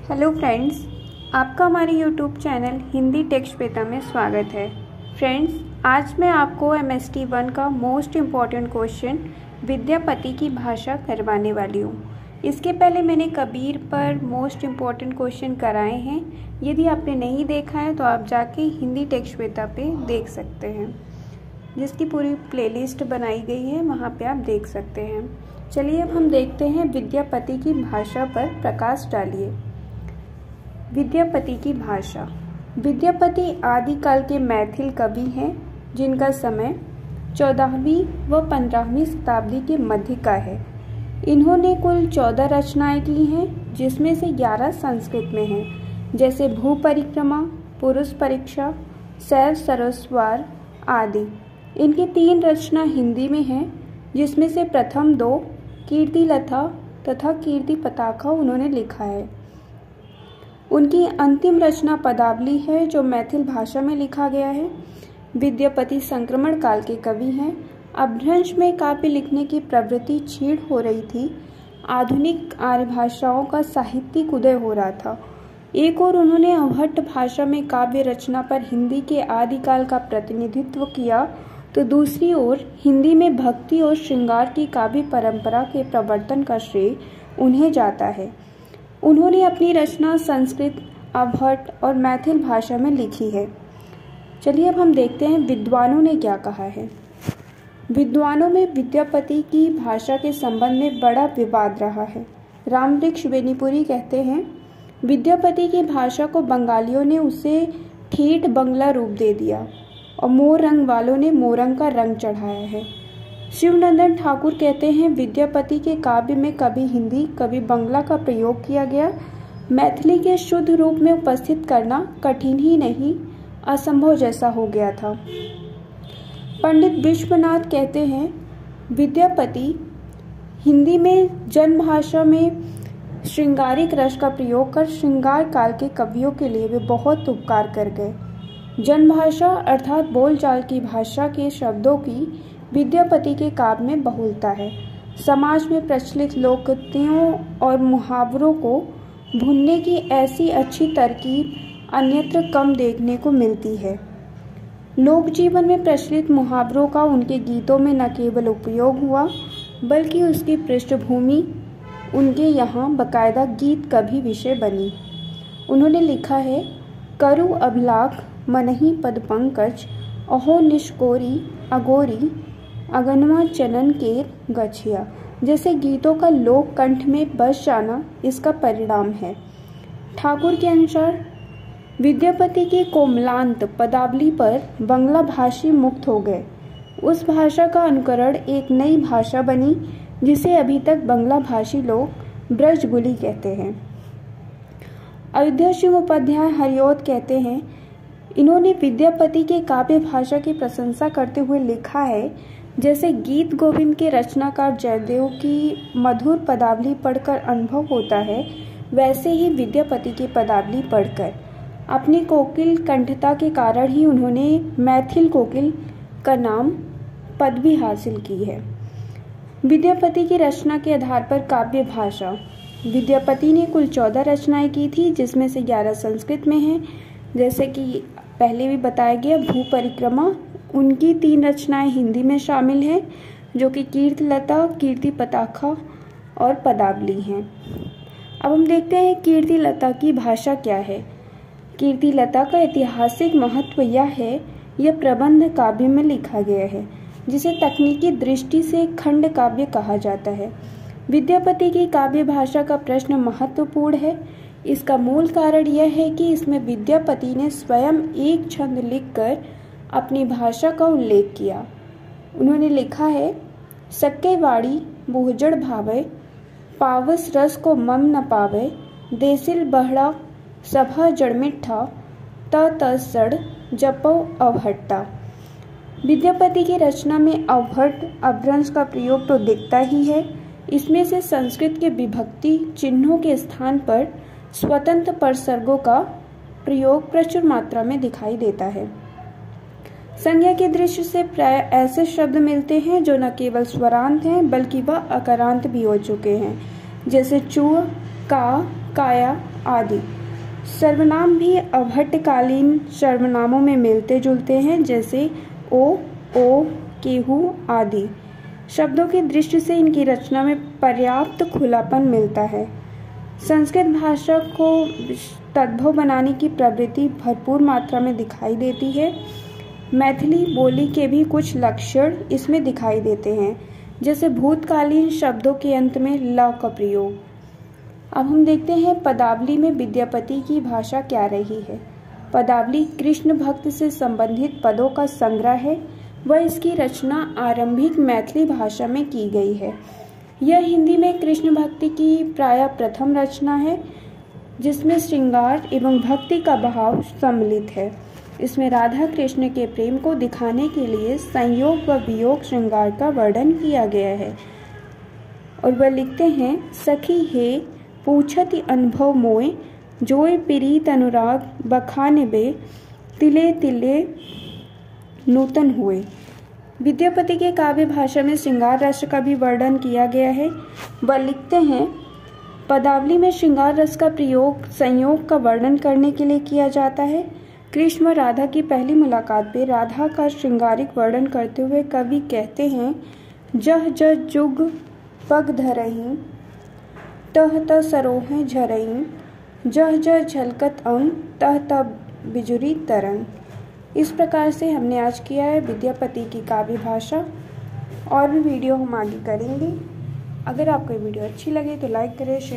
Hello friends, आपका हमारे YouTube channel Hindi text पेता में स्वागत है। फ्रेंड्स, आज मैं आपको MST 1 का मोस्ट इम्पॉर्टेंट क्वेश्चन विद्यापति की भाषा करवाने वाली हूँ। इसके पहले मैंने कबीर पर मोस्ट इम्पॉर्टेंट क्वेश्चन कराए हैं। यदि आपने नहीं देखा है तो आप जाके हिंदी टेक्स्ट पेता पे देख सकते हैं, जिसकी पूरी प्लेलिस्ट बनाई गई है, वहाँ पे आप देख सकते हैं। चलिए अब हम देखते हैं विद्यापति की भाषा पर प्रकाश डालिए। विद्यापति की भाषा। विद्यापति आदिकाल के मैथिल कवि हैं, जिनका समय 14वीं व 15वीं शताब्दी के मध्य का है। इन्होंने कुल 14 रचनाएं की हैं, जिसमें से 11 संस्कृत में हैं, जैसे भू परिक्रमा, पुरुष परीक्षा, शैव सरस्वार आदि। इनकी 3 रचना हिंदी में हैं, जिसमें से प्रथम 2 कीर्तिलता तथा कीर्ति पताका उन्होंने लिखा है। उनकी अंतिम रचना पदावली है, जो मैथिल भाषा में लिखा गया है। विद्यापति संक्रमण काल के कवि हैं। अपभ्रंश में काव्य लिखने की प्रवृत्ति क्षीण हो रही थी। आधुनिक आर्य भाषाओं का साहित्यिक उदय हो रहा था। एक ओर उन्होंने अवहट्ट भाषा में काव्य रचना पर हिंदी के आदिकाल का प्रतिनिधित्व किया, तो दूसरी ओर हिंदी में भक्ति और श्रृंगार की काव्य परंपरा के प्रवर्तन का श्रेय उन्हें जाता है। उन्होंने अपनी रचना संस्कृत, अवहट्ट और मैथिल भाषा में लिखी है। चलिए अब हम देखते हैं विद्वानों ने क्या कहा है। विद्वानों में विद्यापति की भाषा के संबंध में बड़ा विवाद रहा है। रामवृक्ष बेनीपुरी कहते हैं, विद्यापति की भाषा को बंगालियों ने उसे ठेठ बंगला रूप दे दिया और मोर रंग वालों ने मोरंग का रंग चढ़ाया है। शिवनंदन ठाकुर कहते हैं, विद्यापति के काव्य में कभी हिंदी कभी बंगला का प्रयोग किया गया। मैथिली के शुद्ध रूप में उपस्थित करना कठिन ही नहीं, असंभव जैसा हो गया था। पंडित विश्वनाथ कहते हैं, विद्यापति हिंदी में जनभाषा में श्रृंगारिक रस का प्रयोग कर श्रृंगार काल के कवियों के लिए वे बहुत उपकार कर गए। जनभाषा अर्थात बोलचाल की भाषा के शब्दों की विद्यापति के काव्य में बहुलता है। समाज में प्रचलित लोकोक्तियों और मुहावरों को भूलने की ऐसी अच्छी तरकीब अन्यत्र कम देखने को मिलती है। लोक जीवन में प्रचलित मुहावरों का उनके गीतों में न केवल उपयोग हुआ, बल्कि उसकी पृष्ठभूमि उनके यहाँ बाकायदा गीत का भी विषय बनी। उन्होंने लिखा है, करु अभलाख मनहि पद पंकज, अहो निष्कोरी अगोरी अगनवा चनन के गछिया। जैसे गीतों का लोक कंठ में बस जाना इसका परिणाम है। ठाकुर के अनुसार विद्यापति की कोमलांत पदावली पर बंगला भाषी मुक्त हो गए। उस भाषा का अनुकरण एक नई भाषा बनी, जिसे अभी तक बंगला भाषी लोग ब्रजगुली कहते हैं। अयोध्या सिंह उपाध्याय हरिऔध कहते हैं, इन्होंने विद्यापति के काव्य भाषा की प्रशंसा करते हुए लिखा है, जैसे गीत गोविंद के रचनाकार जयदेव की मधुर पदावली पढ़कर अनुभव होता है, वैसे ही विद्यापति की पदावली पढ़कर अपनी कोकिल कंठता के कारण ही उन्होंने मैथिल कोकिल का नाम पदवी हासिल की है। विद्यापति की रचना के आधार पर काव्य भाषा। विद्यापति ने कुल 14 रचनाएं की थी, जिसमें से 11 संस्कृत में हैं, जैसे कि पहले भी बताया गया। भू परिक्रमा, उनकी 3 रचनाएं हिंदी में शामिल हैं, जो कि कीर्तिलता, कीर्ति पताका और पदावली हैं। अब हम देखते हैं कीर्तिलता की भाषा क्या है। कीर्तिलता का ऐतिहासिक महत्व यह है, यह प्रबंध काव्य में लिखा गया है, जिसे तकनीकी दृष्टि से खंड काव्य कहा जाता है। विद्यापति की काव्य भाषा का प्रश्न महत्वपूर्ण है। इसका मूल कारण यह है कि इसमें विद्यापति ने स्वयं एक छंद लिखकर अपनी भाषा का उल्लेख किया। उन्होंने लिखा है, सक्के वाणी बहुजड़ भावे, पावस रस को मम न पावे, देसिल बहड़ा सभा जड़ मिठा, तड़ जपो अवहट्टा। विद्यापति की रचना में अवहट्ट अपभ्रंश का प्रयोग तो दिखता ही है। इसमें से संस्कृत के विभक्ति चिन्हों के स्थान पर स्वतंत्र परसर्गों का प्रयोग प्रचुर मात्रा में दिखाई देता है। संज्ञा के दृश्य से प्राय ऐसे शब्द मिलते हैं जो न केवल स्वरांत हैं, बल्कि वह अकारांत भी हो चुके हैं, जैसे चूह, का, काया, आदि। सर्वनाम भी अभट्टकालीन सर्वनामों में मिलते जुलते हैं, जैसे ओ, केहू आदि। शब्दों की दृष्टि से इनकी रचना में पर्याप्त खुलापन मिलता है। संस्कृत भाषा को तद्भव बनाने की प्रवृत्ति भरपूर मात्रा में दिखाई देती है। मैथिली बोली के भी कुछ लक्षण इसमें दिखाई देते हैं, जैसे भूतकालीन शब्दों के अंत में ल का प्रयोग। अब हम देखते हैं पदावली में विद्यापति की भाषा क्या रही है। पदावली कृष्ण भक्त से संबंधित पदों का संग्रह है। वह इसकी रचना आरंभिक मैथिली भाषा में की गई है। यह हिंदी में कृष्ण भक्ति की प्रायः प्रथम रचना है, जिसमें श्रृंगार एवं भक्ति का भाव सम्मिलित है। इसमें राधा कृष्ण के प्रेम को दिखाने के लिए संयोग व वियोग श्रृंगार का वर्णन किया गया है। और वह लिखते हैं, सखी हे पूछति अनुभव मोय, जोय प्रीत अनुराग बखानिबे, तिले तिले नूतन हुए। विद्यापति के काव्य भाषा में श्रृंगार रस का भी वर्णन किया गया है। वह लिखते हैं, पदावली में श्रृंगार रस का प्रयोग संयोग का वर्णन करने के लिए किया जाता है। कृष्ण व राधा की पहली मुलाकात पे राधा का श्रृंगारिक वर्णन करते हुए कवि कहते हैं, जह जह जुग पग धरहीं, तह तह सरोह झरहीं, जह जह झलकत अंग, तह तह बिजुरी तरंग। इस प्रकार से हमने आज किया है विद्यापति की काव्य भाषा। और भी वीडियो हम आगे करेंगे। अगर आपको वीडियो अच्छी लगे तो लाइक करें, शेयर